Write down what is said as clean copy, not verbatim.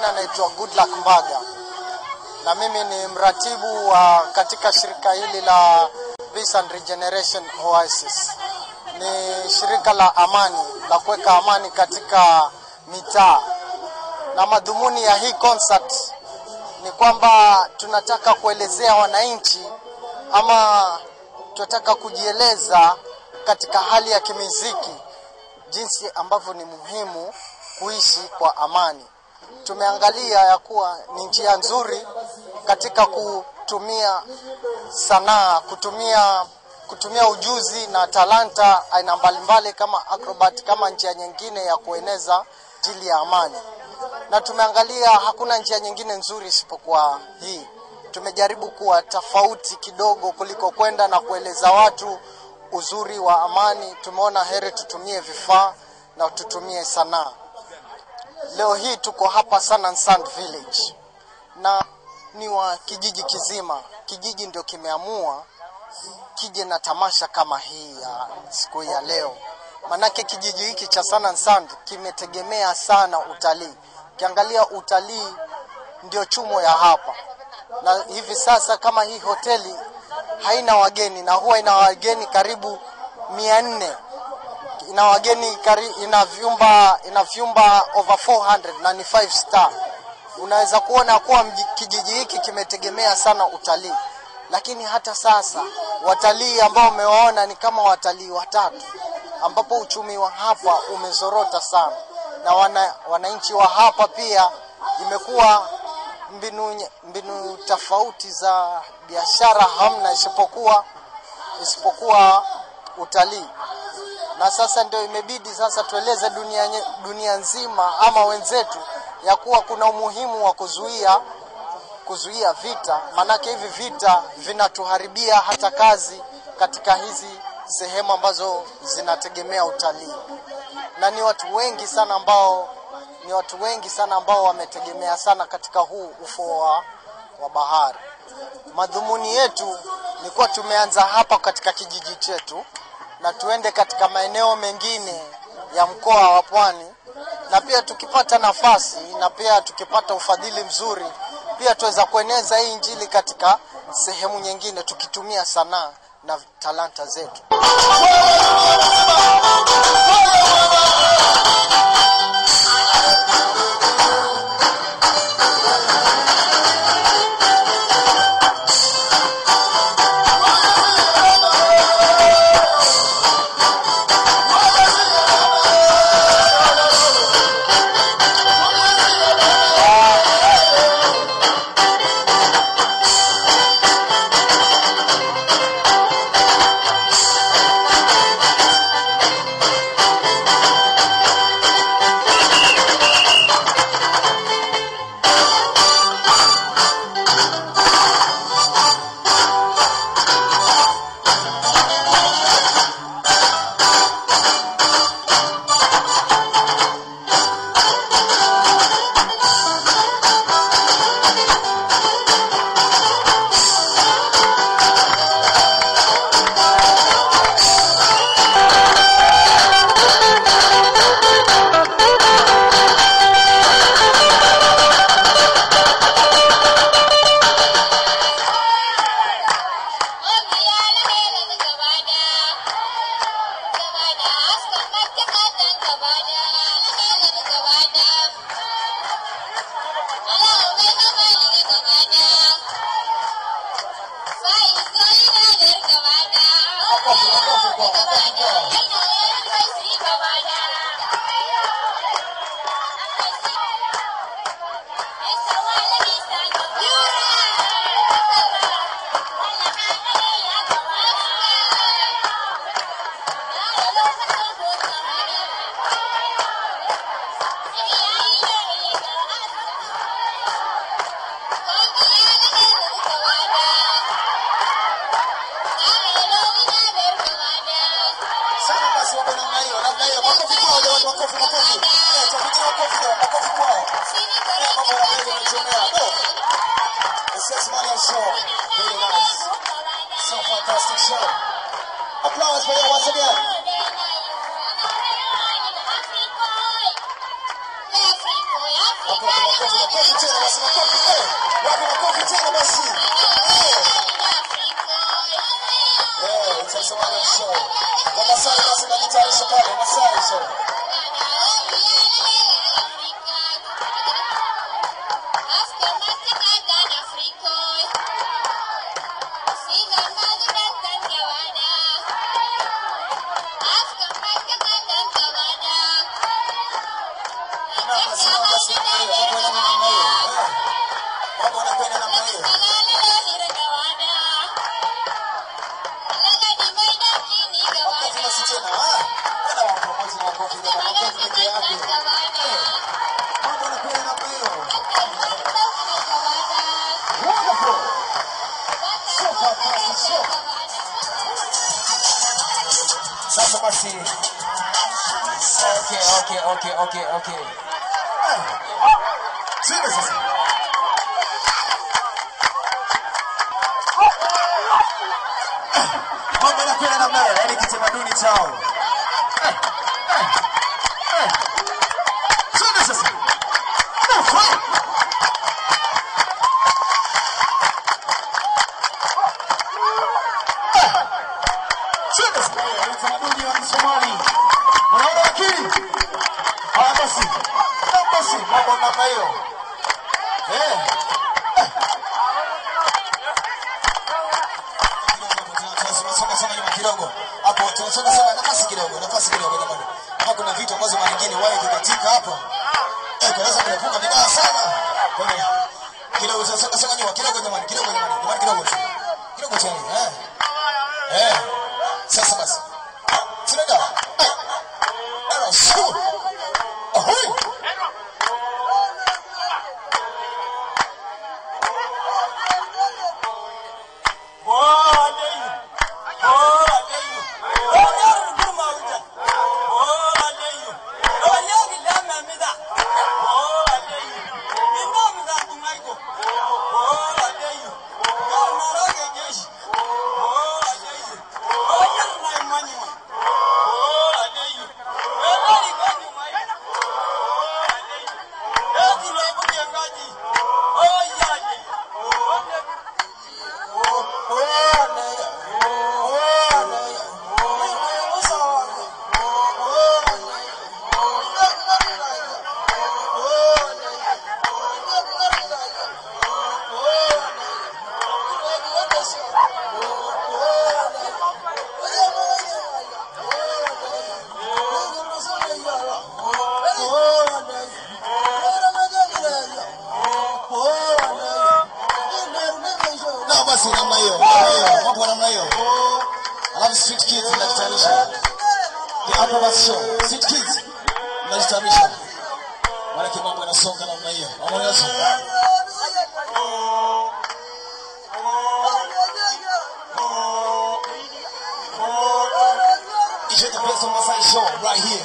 majina naitwa Goodluck Mbaga. Na mimi ni mratibu wa katika shirika hili la Peace and Regeneration Oasis. Ni shirika la amani, la kuweka amani katika mitaa. Na madhumuni ya hii concert ni kwamba tunataka kuelezea wananchi ama tunataka kujieleza katika hali ya kimuziki jinsi ambavyo ni muhimu kuishi kwa amani. Tumeangalia ya kuwa ni njia nzuri katika kutumia sanaa, kutumia ujuzi na talanta aina mbalimbali kama acrobat, kama njia nyingine ya kueneza injili ya amani. Na tumeangalia hakuna njia nyingine nzuri isipokuwa hii. Tumejaribu kuwa tofauti kidogo kuliko kwenda na kueleza watu uzuri wa amani. Tumeona heri tutumie vifaa na tutumie sanaa. Leo hii tuko hapa Sun and Sand Village na ni wa kijiji kizima. Kijiji ndio kimeamua kije na tamasha kama hii ya siku ya leo. Manake kijiji hiki cha Sun and Sand kimetegemea sana utalii. Ukiangalia utalii ndio chumo ya hapa. Na hivi sasa kama hii hoteli haina wageni na huwa ina wageni karibu 400. Ina wageni ina vyumba over 400 na ni 5 star. Unaweza kuona kuwa kijiji hiki kimetegemea sana utalii. Lakini hata sasa watalii ambao umewaona ni kama watalii watatu, ambapo uchumi wa hapa umezorota sana. Na wananchi wa hapa pia imekuwa mbinu tofauti za biashara hamna isipokuwa utalii. Na sasa ndio imebidi sasa tueleze dunia nzima ama wenzetu ya kuwa kuna umuhimu wa kuzuia vita. Manake hivi vita vinatuharibia hata kazi katika hizi sehemu ambazo zinategemea utalii. Na ni watu wengi sana ambao wametegemea sana katika huu ufuo wa bahari. Madhumuni yetu ni kuwa tumeanza hapa katika kijiji chetu na tuende katika maeneo mengine ya mkoa wa Pwani, na pia tukipata nafasi na pia tukipata ufadhili mzuri pia tuweza kueneza hii injili katika sehemu nyingine tukitumia sanaa na talanta zetu. Okay. Mambo yanakwenda namna hiyo, yani kitamaduni chao. Sasa. Kitamaduni wa Somali. Unaona akili? Basi, mambo namna hiyo. Kidogo hapo tunasonga sana nafasi kidogo jamani. Hapa kuna vitu ambazo mara nyingine wale kukatika hapa. Tunaweza kuepuka vibaya sana. Kwa hiyo kidogo tunasonga nyuma kidogo jamani. Kidogo chini. Sasa basi. Tunaenda. Era shoot. Ahoy. Street kids mnajitayarisha. Hapa basi Street kids mnajitayarisha. Wale mambo yanasonga namna hiyo. Wamoja. It's the best of my show right here.